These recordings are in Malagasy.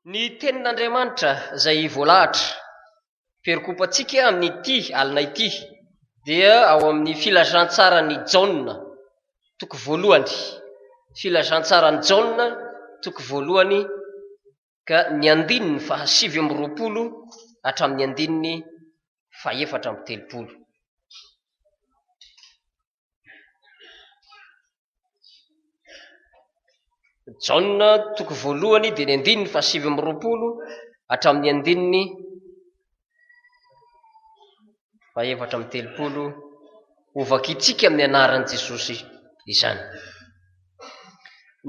Ny tenin'Andriamanitra izay voalahatra perikopantsika amin'ity alina ity dia ao amin'ny filazantsarany Jaona toko voalohany, filazantsarany Jaona toko voalohany ka ny andininy fahasivy amby roapolo hatramin'ny andininy fahaefatra amby telopolo. Jaona toko voalohany dia ny andininy fahasivy amby roapolo hatramin'ny andininy fahaefatra amby telopolo. Ovakitsika amin'ny anaran'i Jesosy izany.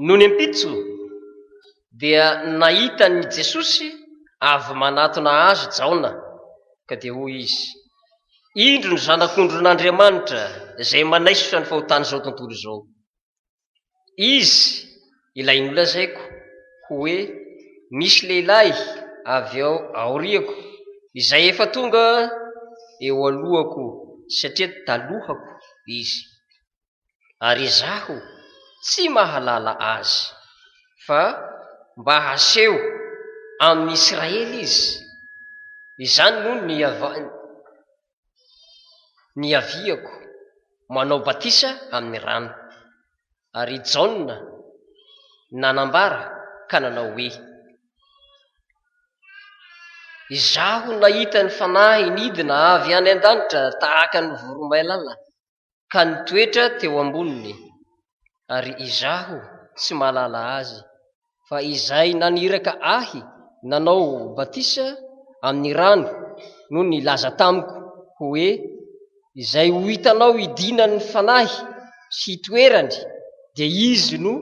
Noho ny ampitso dia nahitany Jesosy avy manatona azy Jaona ka dia hoy izy: indro ny zanak'ondron'Andriamanitra izay manaisotra ny fahotany izao tontolo izao. Izy ilay nolazaiko hoe misy lehilahy avy ao aoriako izay efa tonga eo alohako satria talohako izy, ary izaho tsy mahalala azy, fa mba haseho amin'ny Israely izy. Izany no ny aviako manao batisa amin'ny rano. Ary Jaona nanambara ka nanao hoe: izaho nahita ny fanahy nidina avy any an-danitra tahaka ny voromailala ka nitoetra teo amboniny, ary izaho tsy mahalala azy, fa izay naniraka ahy nanao batisa amin'ny rano no nilaza tamiko hoe izay ho hitanao idinan'ny fanahy sy hitoerany dia izy no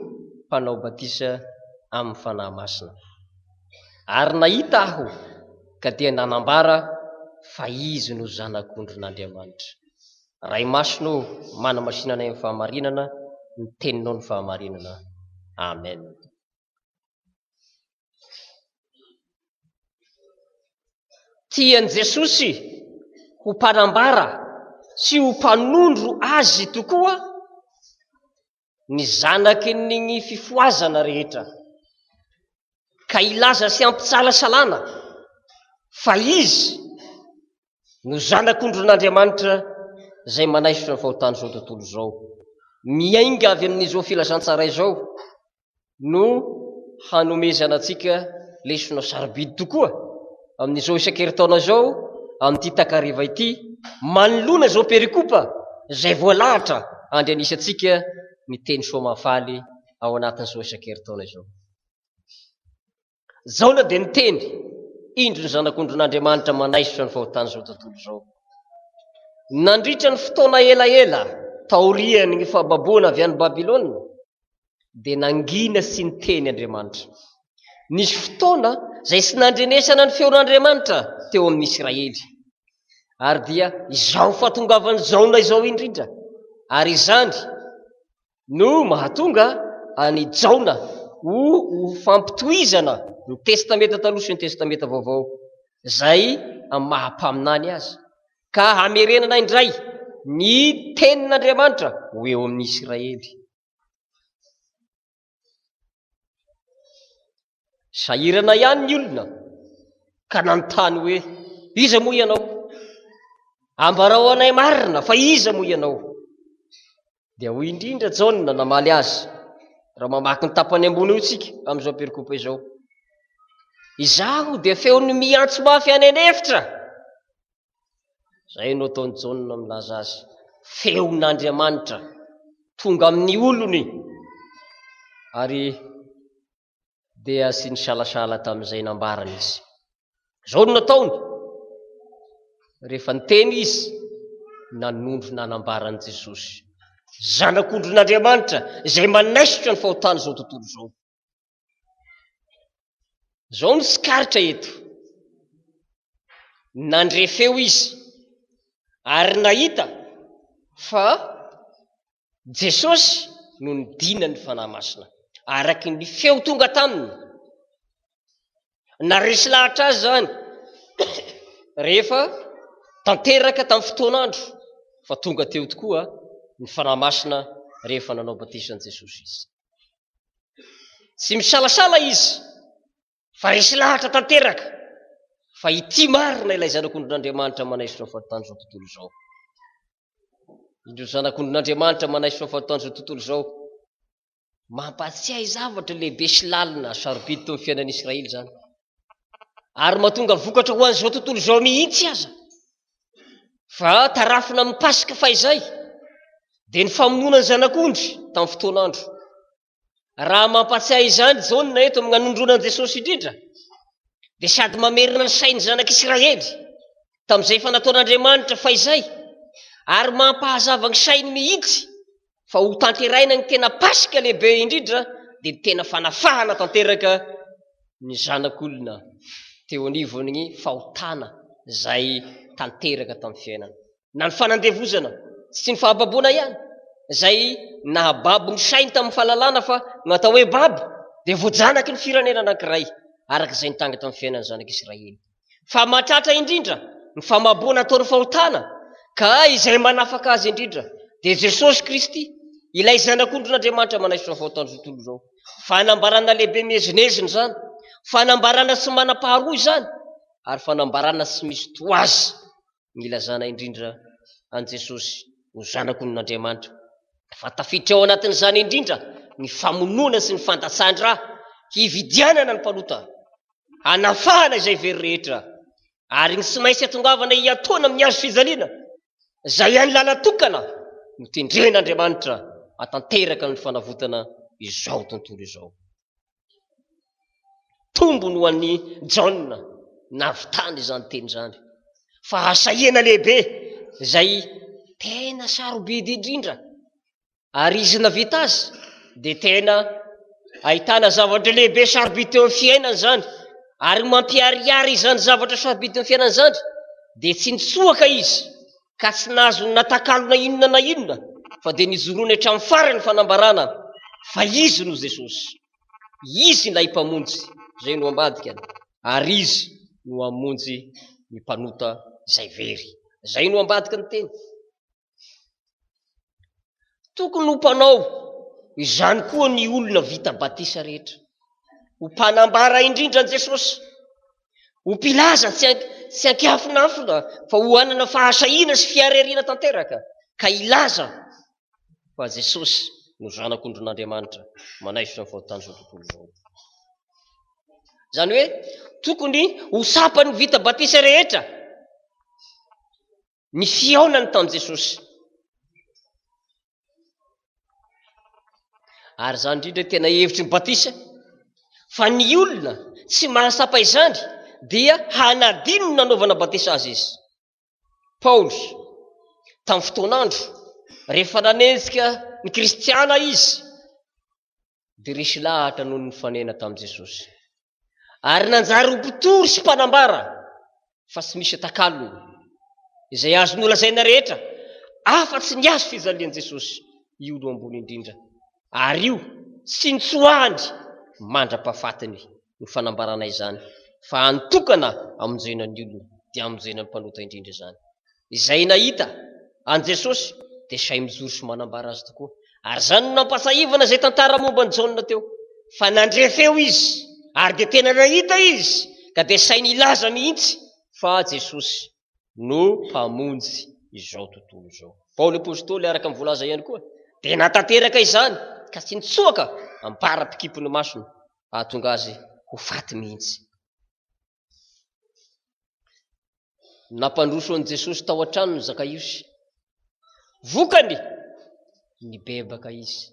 mpanao batisa amin'ny fanahy masina. Ary nahita aho ka dia nanambara fa izy no zanak'ondron'Andriamanitra. Ray masonao manamasinanay amin'ny fahamarinana, ny teninao ny fahamarinana. Amen. Tian'i Jesosy ho mpanambara sy ho mpanondro azy tokoa ny zanaky ny fifoazana rehetra, ka ilaza sy ampitsalasalana fa izy no zanak'ondron'Andriamanitra izay manaisotra ny fahotany izao tontolo izao. Miainga avy amin'izao filazantsara izao no hanomezana antsika lesona sarobidy tokoa amin'izao isan-keritaona izao, amin'ity takariva ity, manoloana izao perikopa izay voalahatra andrianisantsika ny teny soamafaly ao anatin'izao isan-keritaona izao. Jaona dia niteny: indro ny zanak'ondron'Andriamanitra manaisotra ny fahotany izao tontolo izao. Nandritra ny fotoana elaela taoriany ny fahababoana avy any Babilôna dia nangina sy niteny Andriamanitra. Nisy fotoana izay sy nandrenesana ny feon'Andriamanitra teo amin'ny Israely, ary dia izao fahatongavan'ny Jaona izao indrindra, ary izany no mahatonga any Jaona ho fampitohizana ny testameta taloha sy ny testameta vaovao izay amin'ny maha-paminany azy, ka hamerenana indray ny tenin'Andriamanitra ho eo amin'ny Israely. Sahirana ihany ny olona ka nanontany hoe: iza moa ianao? Ambarao anay marina fa iza moa ianao? Dia hoy indrindra Jaona namaly azy, raha mamaky ny tapany ambony io tsika amin'izao perikopa izao: izaho dia feony miantso mafy any anefitra. Zay no ataony Jaona milaza azy: feon'Andriamanitra tonga amin'ny olony, ary dia sy ny salasala tamin'izay nambarana izy. Zao no nataony rehefa niteny izy nanondro nanambaran'i Jesosy, zanak'ondron'Andriamanitra izay manaisotra ny fahotany izao tontolo izao. Zao no sikaritra eto: nandre feo izy ary nahita fa Jesosy no nidina ny fanahy masina araky ny feo tonga taminy. Naresy lahatra azy zany rehefa tanteraka tamin'ny fotoan'andro, fa tonga teo tokoa ny fanahy masina rehefa nanao batisan'i Jesosy izy. Tsy misalasala izy fa resy lahatra tanteraka fa ity marina ilay zanak'ondrin'andriamanitra manaisitra fahatany zao tontolo zao. Indro zanak'ondrin'andriamanitra manaisitra fahatany zao tontolo zao mampatsiahy zavatra lehibe sy lalina sarobidy teo amin'ny fiainan'ny Israely zany, ary mahatonga vokatra ho an'izao tontolo zao mihitsy aza. Fa tarafina amin'ny pasika fahizay dia ny famonoana ny zanak'ondry tamin'ny fotoan'andro. Raha mampatsiahy izany jaona eto amin'ny anondronan'i Jesosy indrindra, dia sady mamerina ny sain'ny zanak'Israely tamin'izay fanataon'Andriamanitra fahizay, ary mampahazava ny sainy mihitsy fa ho tanteraina ny tena pasika lehibe indrindra dia ny tena fanafahana tanteraka ny zanak'olona teo anivon'ny fahotana izay tanteraka tamin'ny fiainana, na ny fanandevozana sy ny fahababoana ihany izay nahababo ny sainy tamin'ny fahalalana fa natao hoe babo dia voajanaky ny firenena anankiray araka izay nitanga tamin'ny fiainan'ny zanak'Israely. Fa mahatratra indrindra ny famaboana ataon'ny fahotana ka izay manafaka azy indrindra dia Jesosy Kristy, ilay zanak'ondrin'Andriamanitra manaisitra ny fahotany zao tontolo zao. Fanambarana lehibe mihezinezina zany, fanambarana sy manam-paharoa izany, ary fanambarana sy misy toazy ny ilazana indrindra an' Jesosy ho zanak'ondrin'Andriamanitra. Fa tafiditra ao anatin'izany indrindra ny famonoana sy ny fandatsandra hividianana ny mpanota, hanafahana izay very rehetra, ary ny sy maintsy atongavana hiatoana amin'ny azo fijaliana izay ihany lala tokana no tendren'Andriamanitra hatanteraka ny fanavotana izao tontolo izao. Tombony ho an'ny Jaona navitany izany teny izany, fa hasahiana lehibe izay tena sarobidy indrindra, ary izy navita azy dia tena ahitana zavatra lehibe sarobidy teo amin'ny fiainana zany, ary mampiariary izany zavatra sarobidy teo amin'ny fiainana zany dia tsy nitsoaka izy ka tsy nahazo natakalona inona na inona, fa dia nijoroany hatramin'ny farany fanambarana fa izy no Jesosy, izy ilay mpamonjy izay no ambadika, ary izy no amonjy ny mpanota izay very. Izay no ambadika ny teny. Tokony ho mpanao izany koa ny olona vita batisa rehetra, ho mpanambara indrindra an' Jesosy, ho mpilaza tsy ankiafinafina fa ho anana fahasahiana sy fiareriana tanteraka, ka ilaza fa Jesosy no zanak'ondrin'Andriamanitra manaisitra ny fahotany zao tontolo zao. Zany hoe tokony ho sapany vita batisa rehetra ny fiaonany tamin'i Jesosy, ary zany indrindra tena hevitry ny batisa fa ny olona tsy mahasapa izany dia hanadino ny nanaovana batisa azy izy. Paoly tamin'ny fotoan'andro rehefa nanenjika ny kristiana izy dia resy lahatra noho ny fanena tamin'i Jesosy, ary nanjary ho mpitory sy mpanambara fa tsy misy takalony izay azo nolazaina rehetra afa-tsy ny azo fijalian'i Jesosy, io no ambony indrindra, ary io tsy nitsoahany mandra-pahafatiny ny fanambarana izany, fa antokana amonjena ny olona dia amonjena ny mpanota indrindra izany. Izay nahita an' Jesosy dia say mijoro sy manambara azy tokoa, ary zany no nampasahivana izay tantara momba ny Jaona teo, fa nandrefeo izy ary dia tena nahita izy ka dia say nilaza mihitsy fa Jesosy no mpamonjy izao tontolo izao. Paoly apôstôly araka mivolaza ihany koa dia natanteraka izany ka tsy nitsoaka ampara-pikipony masony ahatonga azy ho faty mihitsy. Nampandroso an'i Jesosy tao an-trano ny Zakaiosy, vokany nibebaka izy,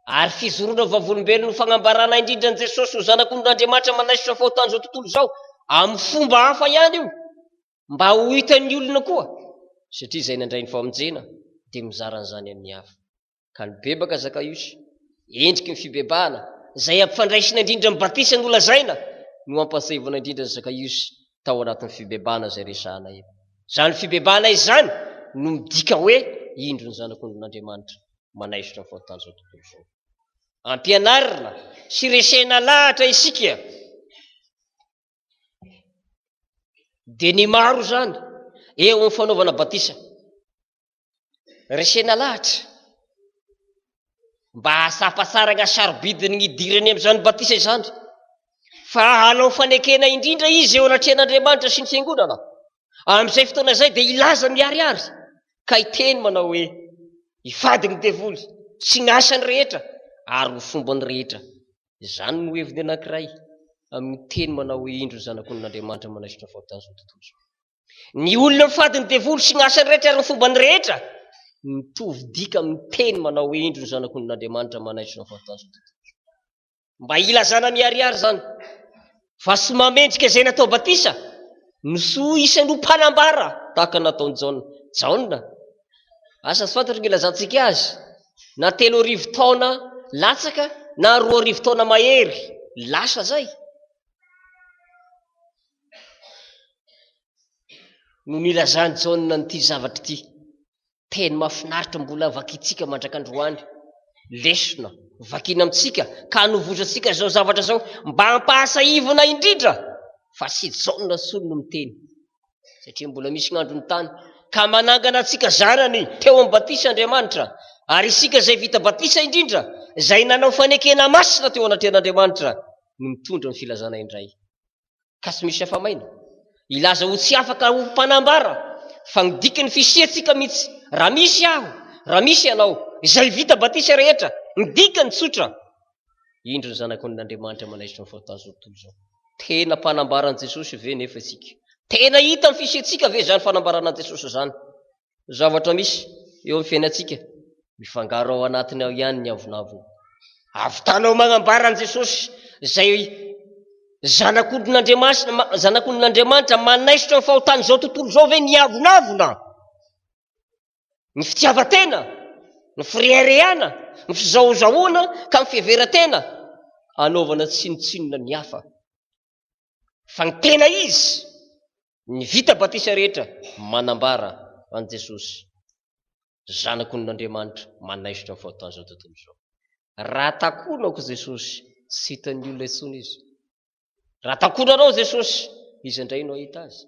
ary fizoroana vavolombelona fagnambarana indrindra an' Jesosy ho zanak'ondrin'Andriamanitra manaisitra ny fahotany zao tontolo zao amin'ny fomba hafa ihany io, mba ho hitan'ny olona koa, satria izay nandray ny famonjena dia mizara an'izany amin'ny hafa. Ka nibebaka Zakaiosy, endriky ny fibebahana izay ampifandraisina indrindra ny batisa ny olazaina no ampasevana indrindra ny Zakaiosy tao anatin'ny fibebahana izay resahana eo. Zany fibebahana izany no midika hoe indro ny zanak'ondrin'Andriamanitra manaisitra ny fahotany zao tontolo zao. Ampianarina sy resena lahatra isika dia ny maro zany eo amin'ny fanaovana batisa, resena lahatra mba hasapasara ny sarobidiny ny idirany amin'izany batisa izany, fa hanao fanekena indrindra izy eo anatrehan'Andriamanitra sy ny fiangonana. Amin'izay fotoana izay dia ilaza miariary ka hiteny manao hoe hifady ny devoly sy ny asany rehetra ary ho fombany rehetra. Izany no heviny anankiray amin'ny teny manao hoe indro ny zanakon'Andriamanitra manaisitra fahotana izao tontolo izao. Ny olona mifady ny devoly sy ny asany rehetra ary ny fombany rehetra mitovy dika amin'ny teny manao hoe indro ny zanakon'Andriamanitra manaisitra fahotana izao tontolo izao. Mba ilazana miariary zany fa sy mamendrika izay natao batisa no soa isany ho mpanambara tahaka nataony Jaona. Asa tsy fantatra ny ilazantsika azy na 3 taona latsaka na 2 taona mahery lasa zay no nilazany Jaona nyity zavatra ity. Teny mahafinaritra mbola vakitsika mandrakandroany, lesona vakina amintsika ka hanovozatsika zao zavatra zao mba hampahasaivana indrindra fa sy Jaona solo no miteny, satria mbola misy gn'andro ny tany ka manangana atsika zanany teo amin'ny batisa Andriamanitra, ary isika zay vita batisa indrindra zay nanao fanekena masina teo anatrehan'Andriamanitra no mitondra ny filazana indray. Ka tsy misy hafamaina ilaza ho tsy afaka ho mpanambara fa nidiky ny fisiantsika mihitsy. Raha misy aho, raha misy ianao izay vita batisa rehetra midika ny tsotra, indro ny zanakon'Andriamanitra manaisitra ny fahotana zao tontolo zao. Tena mpanambaran' Jesosy ve nefa isika? Tena hita ny fisiantsika ve zany fanambarana Jesosy zany? Zavatra misy eo amin'ny fiainantsika mifangaro ao anatiny ao ihany ny avonavona. Avitanao magnambara an Jesosy izay zanakon'Andriamanitra manaisitra ny fahotana zao tontolo zao ve ny avonavona, ny fitiavatena, ny fireharehana, ny fizahozahoana ka ny fiheveran-tena, anaovana tsinotsinona ny hafa. Fa ny tena izy ny vita batisa rehetra manambara an Jesosy zanakon'Andriamanitra manaisitra ny fahotana zao tontolo zao. Raha takonako Jesosy sy hitan'ny olona intsony izy. Raha takonanao Jesosy izy indray no ahita azy.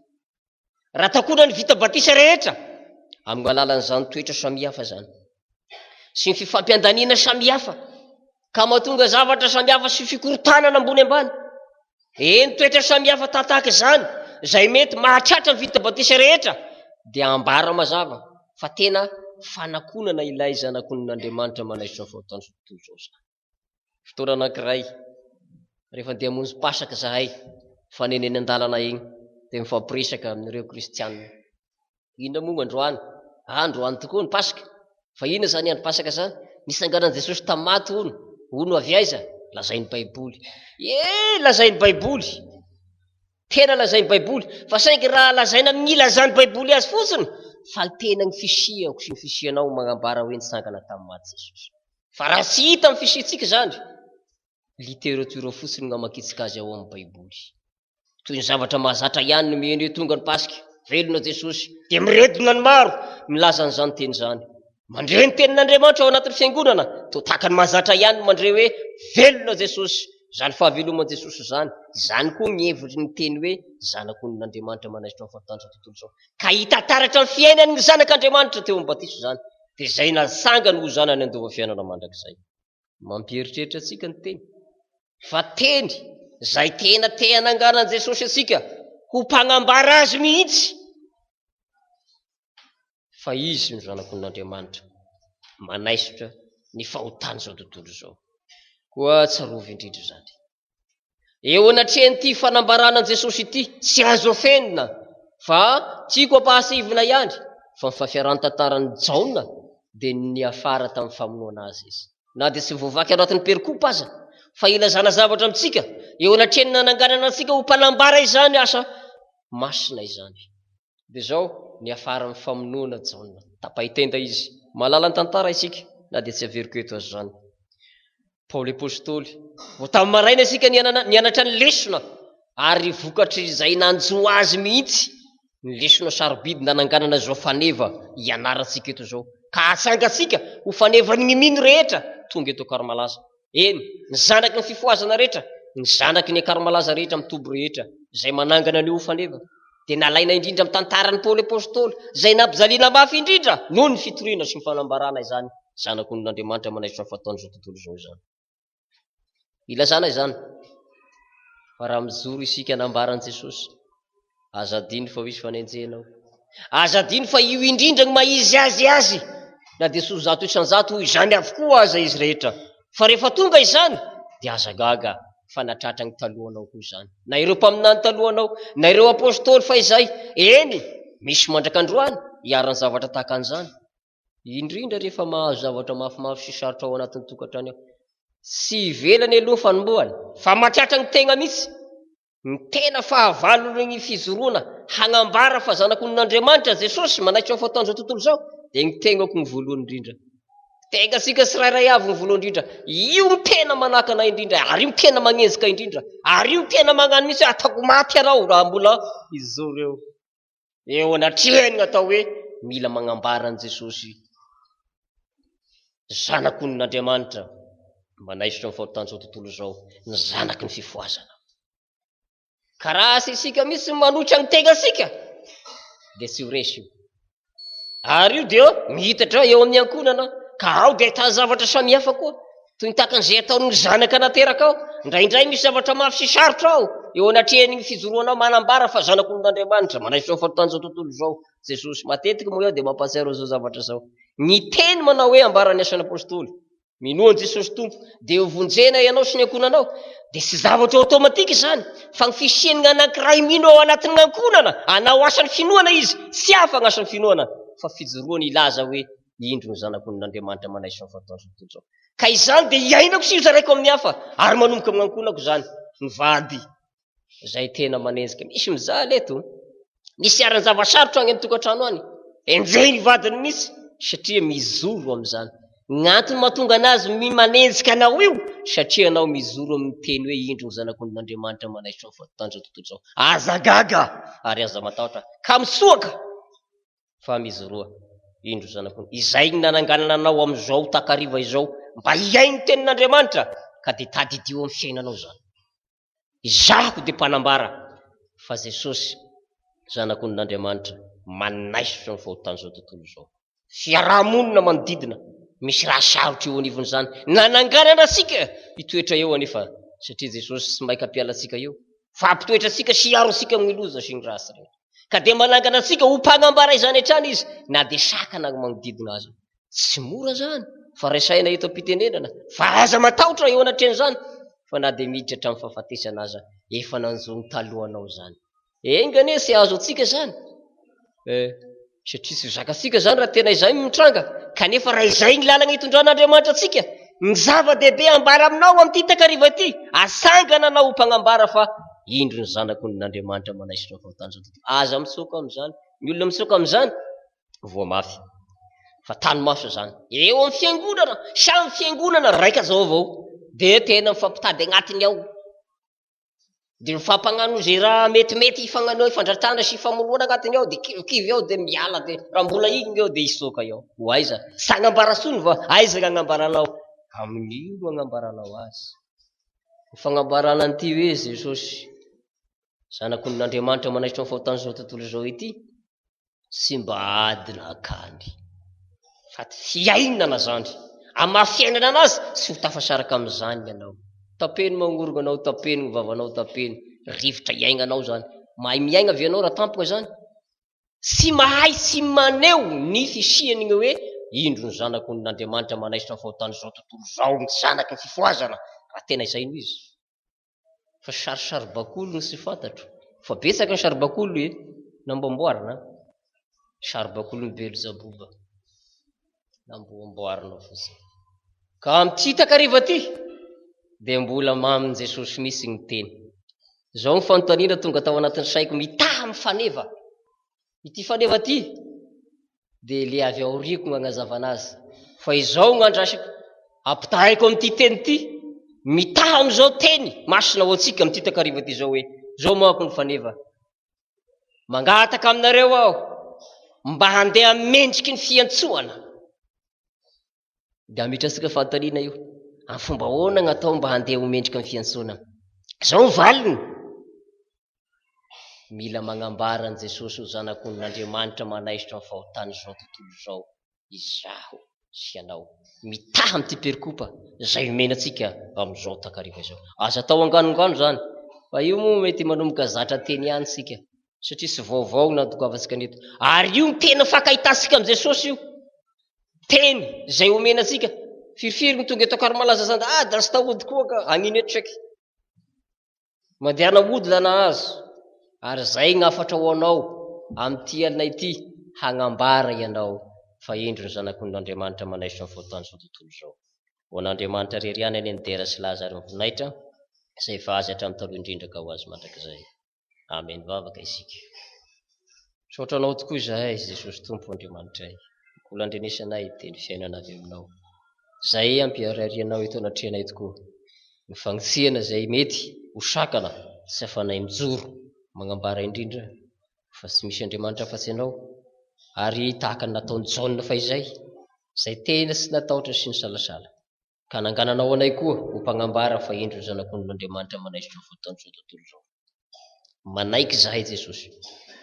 Raha takona ny vita batisa rehetra amin'ny alalan'izany toetra samihafa zany sy ny fifampiandaniana samihafa ka mahatonga zavatra samihafa sy fikorotanana ambony ambany. Eny toetra samihafa tahaka izany izay mety mahatratra ny vita batisa rehetra dia ambara mazava fa tena fanakonana ilay zanakon'Andriamanitra manaisitra ny fahotana zao tontolo zao. Fotoana anankiray rehefa dia hamonjy pasaka zahay faneneny an-dalana eny dia mifampiresaka amin'ireo kristianina. Inona moa androany? Androany tokoa ny pasaka. Fa inona zany andro pasaka zany? Nisanganan' Jesosy tamin'ny maty hono avy aiza? Lazain'ny Baiboly. Lazain'ny Baiboly, tena lazain'ny Baiboly, fa saingy raha lazaina amin'ny ilazan'ny Baiboly azy fotsiny fa tena ny fisiako sy ny fisianao magnambara hoe nisangana tamin'ny maty Jesosy. Fa raha tsy hita amin'ny fisiantsika zany, literatura fotsiny no hamakitsika azy ao amin'ny Baiboly. Toy ny zavatra mahazatra ihany no miheny hoe tonga ny pasika, velona Jesosy, dia miredona ny maro milaza an'izany teny zany. Mandre ny tenin'Andriamanitra ao anatin'ny fiangonana, to tahaka ny mahazatra ihany no mandre hoe velona Jesosy, zany fahaveloman Jesosy zany. Zany koa mihevitry ny teny hoe zanakon'Andriamanitra manaisitra ny fahotana zao tontolo zao. Ka hitataratra ny fiainan'ny zanak'Andriamanitra teo amin'ny batisa zany, dia izay nasangany ho zanany andova fiainana mandrakizay. Mampieritreritra atsika ny teny, fa teny izay tena te hananganan Jesosy atsika ho mpanambara azy mihitsy fa izy ny zanakon'Andriamanitra manaisitra ny fahotana zao tontolo zao. Koa tsarovy indrindra zany. Eo anatrehan'ity fanambaranan'i Jesosy ity tsy azo ofenina fa tiako ampahasivina ihany fa ny fahafiaran-tantaran'ny Jaona dia niafara tamin'ny famonoana azy izy. Na dia tsy voavaky anatin'ny perikopa aza fa ilazana zavatra amintsika eo anatrehany nananganana antsika ho mpanambara izany asa masina izany. Dia zao niafara ny famonoana Jaona, tapahitenda izy. Malala ny tantara isika na dia tsy averiko eto azy zany. Paoly apôstôly, vao tamin'ny maraina isika nianatra ny lesona ary vokatry izay nanjo azy mihitsy ny lesona sarobidy nananganana zao faneva ianarantsika eto zao, ka atsangatsika ho fanevan'ny mino rehetra tonga eto Karmalaza. Eny, ny zanaky ny fifoazana rehetra, ny zanaky ny Karmalaza rehetra mitoby rehetra izay manangana an'io faneva dia nalaina indrindra amin'ny tantaran'ny Paoly apôstôly izay nampijaliana mafy indrindra noho ny fitoriana sy ny fanambarana izany zanakon'Andriamanitra manaisitra ny fahotana zao tontolo zao izany. Ilazana izany fa raha mijoro isika anambaran' Jesosy azadiny fa misy fanenjenao, azadiny fa io indrindra ny maizy azy azy na dia so zato isan-jato izany avokoa aza izy rehetra, fa rehefa tonga izany dia azagaga fa natratra ny talohanao koa izany, na ireo mpaminany talohanao na ireo apôstôly fa izay eny misy mandrakandroany hiarany zavatra tahaka an'izany, indrindra rehefa mahazo zavatra mafimafy sy sarotra ao anatin'ny tokantrano ao, sy ivelany aloha fanombohany fa matratra ny tegna mihitsy, ny tena fahavalony fizoroana hanambara fa zanako n'Andriamanitra Jesosy manaitra ny fataon'izao tontolo izao dia ny tegnako ny voalohany indrindra, tengasika sy rairay avy ny voalohany indrindra, io ny tena manakana indrindra, ary io ny tena magnenjika indrindra, ary io ny tena magnano mihitsy ataoko maty arao raha mbola izoro eo anatrehany atao hoe mila magnambara an' Jesosy zanako n'Andriamanitra manaisitra ny fahotan'izao tontolo izao ny zanaky ny fifoazana, ka raha asa isika mihitsy manotra ny tegnasika dia tsy ho resy io, ary io dia mihitatra eo amin'ny ankonana ka ao dia ahitana zavatra samihafa koa toy ny tahakan'izay ataon'ny zanaka nateraka ao, indraindray misy zavatra mafy sy sarotra ao eo anatrehany ny fizoroanao manambara fa zanako n'Andriamanitra manaisitra ny fahotan'izao tontolo izao Jesosy, matetika moa eo dia mampahatsiaro izao zavatra izao, ny teny manao hoe ambarany asan'ny apôstôly minoany Jesosy tompo dia hovonjena ianao sy ny ankonanao dia sy zavatra automatika izany fa ny fisian'ny anankiray mino ao anatin'ny ankonana anao asan'ny finoana izy, tsy hafa ny asan'ny finoana fa fijoroany ilaza hoe indro ny zanako n'Andriamanitra manaisitra ny fahotan'izao tontolo izao, ka izany dia iainako sy io zaraiko amin'ny hafa ary manomboka amin'ny ankonako izany ny vady izay tena manenjika, misy mizaly eto misy arany zava-sarotra any amin'ny tokantrano any enjeny ny vadiny mihitsy satria mizoro amin'izany, ny antony mahatonga anazy manenjika anao io satria anao mizoro amin'ny teny hoe indro ny zanako n'Andriamanitra manaisitra ny fahotan'izao tontolo izao, aza gaga ary aza matahotra ka misoaka fa mizoroa indro zanako, izay ny nananganana anao amin'izao takariva izao mba hiainy tenin'Andriamanitra ka dia tadidio amin'ny fiainanao zany, izaho dia mpanambara fa Jesosy zanako n'Andriamanitra manaisitra ny fahotan'izao tontolo izao, fiarahamonina manodidina misy raha sarotra eo anivon'izany nananganana asika hitoetra eo anefa satria Jesosy tsy maika ampiala antsika eo fa ampitoetra antsika sy hiaro antsika amin'ny loza sy ny rasy rehetra, ka dia manangana antsika ho mpanambara izany hatrany izy na dia sakana manodidina azy, tsy mora zany fa resaina eto am-pitenenana fa aza matahotra eo anatrehan'izany fa na dia miditra hatramin'ny fahafatesana aza efa nanjohony talohanao zany, engane sy azo antsika zany satria tsy zakatsika zany raha tena izay mitranga, kanefa raha izay ny lalana hitondran'Andriamanitra atsika ny zava-dehibe ambara aminao amin'ity takariva ity, asangana anao ho mpanambara fa indro ny zanako n'Andriamanitra manaisitra ny fahotan'izao tontolo, aza mitsoaka amin'izany, ny olona mitsoaka amin'izany voa mafy fa tany mafy zany eo amin'ny fiangonana, samy fiangonana raika zao avao dia tena mifampitady agnatiny ao dia mifampanano zay raha metimety hifagnano ifandratana sy hifamonoana agnatiny ao dia kivokivy ao dia miala dia raha mbola igny eo dia hisoaka ao, ho aiza sy agnambara sony va aiza ny agnambaranao amin'io no agnambaranao azy, ny fagnambarana an'ity hoe Jesosy zanako n'Andriamanitra manaisitra ny fahotan'izao tontolo izao ity sy mba adina akany fa fiainana zany amafiainana anazy sy ho tafasaraka amin'izany ianao, tapeny mangorona anao, tapeny ny vavanao, tapeny rivotra iainanao zany, mahay miaina avy ianao raha tampoka zany, sy mahay sy maneho ny fisiany hoe indro ny zanako n'Andriamanitra manaisitra ny fahotan'izao tontolo izao ny zanaky ny fifoazana, raha tena izay no izy fa sarisaribakolo ny sy fantatro fa betsaka ny saribakolo namboamboarina, saribakolo ny Belizaboba namboamboarina fotsiny, ka amin'ity takariva ty dia mbola mamin' Jesosy misy ny teny zao ny fanontaniana tonga tao anatin'ny saiko mitaha amin'ny faneva ity faneva ty dia le avy aoriako no agnazavana azy fa izao no andrasako ampitahaiko amin'ity teny ity mitaha amin'izao teny masina ho antsika amin'ity takariva ty zao hoe zao manko ny faneva, mangataka aminareo aho mba handeha mendriky ny fiantsoana dia amitratsika fanontaniana io amin'ny fomba ahoana ny atao mba handeha ho mendrika ny fiantsoana, zao ny valiny mila magnambara an' Jesosy ho zanako n'Andriamanitra manaisitra ny fahotan'izao tontolo izao izaho sy ianao mitaha amin'ity perikopa izay omena antsika amin'izao takariva izao, aza atao anganongano zany fa io moa mety manomboka zatra teny ihany sika satria sy vaovao nadokoavatsika neto ary io ny tena fakahitansika am' Jesosy io teny zay omenasika firifiry ny tonga eto Akarmalaza zany da sy tahody koa ka anino eto saky mandeha naody la nahazo ary zay gnafatra ho anao am'ty anay ty hagnambara ianao fa indro ny zanakon'Andriamanitra manaisitra ny fotoany zao tontolo zao ho an'Andriamanitra rery ihany any nidera sy laza ary mivinaitra zay fa azy hatramin'ny taloha indrindra ka ho azy mandrakizay amen vavaka isika saotranao tokoa zahay Jesosy Tompo Andriamanitra ay mbola andrenesanay teny fiainana avy aminao zay ampiararianao eto anatrehanay tokoa ny fagnitsiana zay mety ho sakana tsy afanay mijoro magnambara indrindra fa tsy misy Andriamanitra afa-tsy anao ary tahaka ny nataony Jaona fa izay zay tena sy natahotra sy ny salasala ka nangananao anay koa ho mpagnambara fa indro ny zanakon'Andriamanitra manaisitra ny fotoany zao tontolo zao manaiky zahay Jesosy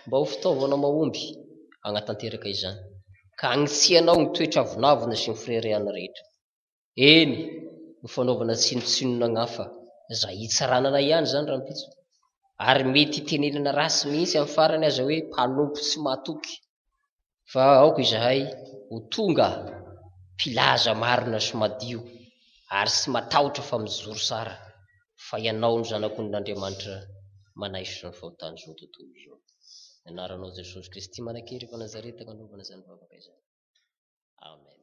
mba ho fitaovana mahomby agnatanteraka izany ka agnitsianao ny toetra avinavina sy ny firereana rehetra eny ny fanaovana tsinotsinona gnafa zay hitsaranana ihany zany raha mpitso ary mety tenenana rasy mihitsy amin'ny farany aza hoe mpanompo tsy mahatoky fa aoka izahay ho tonga mpilaza marina sy madio ary sy matahotra fa mijoro sara fa ianao ny zanakon'Andriamanitra manaisitra ny fahotany zao tontolo zao anaranao Jesosy Kristy manankely efa Nazareta kanaovana zany vavaka izany amen.